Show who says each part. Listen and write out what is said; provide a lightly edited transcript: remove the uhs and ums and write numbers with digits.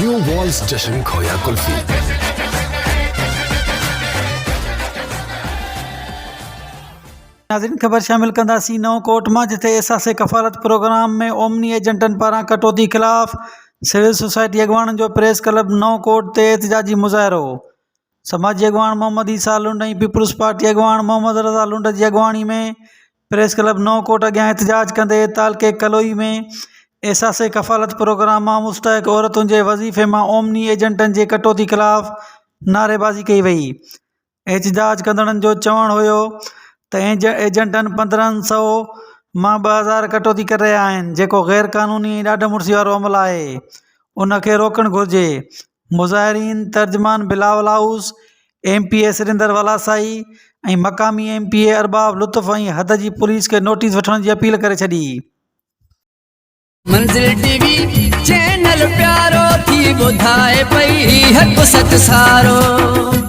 Speaker 1: New walls जश्न खोया कुल्फी।
Speaker 2: नाज़रीन, ख़बर शामिल कंदासीं नओं कोट मां, जिथे एहसास क़फालत प्रोग्राम में ओमनी एजेंटनि पारां कटोती ख़िलाफ़ सिविल सोसाइटी अॻवाननि जो प्रेस क्लब नओं कोट ते एहतजाजी मुज़ाहिरो। समाजी अॻवान मोहम्मद ईसा लुंड ऐं पीपल्स पार्टी अॻवान मोहम्मद रज़ा लुंड जी अॻवानी में प्रेस क्लब नओं कोट अॻियां एहतजाज कंदे तालके क़लुई में एहसास क़फालत प्रोग्राम मां मुस्तहिक़ औरतुनि जे वज़ीफ़े मां ओमनी एजेंटनि जे कटौती ख़िलाफ़ नारेबाज़ी कई वई। एहतजाज कंदड़नि जो चवणु हुयो त एजेंटनि 1500 मां 2000 कटौती करे रहिया आहिनि, जेको गैर क़ानूनी ऐं ॾाढ मुड़सी वारो अमल आहे। उनखे रोकणु घुरिजे। मुज़ाहिरीन तर्जमान बिलावल हाउस, MPA सिरिंदर वलासाई ऐं मक़ामी MPA अरबाब लुत्फ़ ऐं हद जी पुलिस खे नोटिस वठण जी अपील करे छॾी।
Speaker 3: मंज़िल टीवी चैनल प्यारो थी ॿुधाए पई हक़ सच सारो।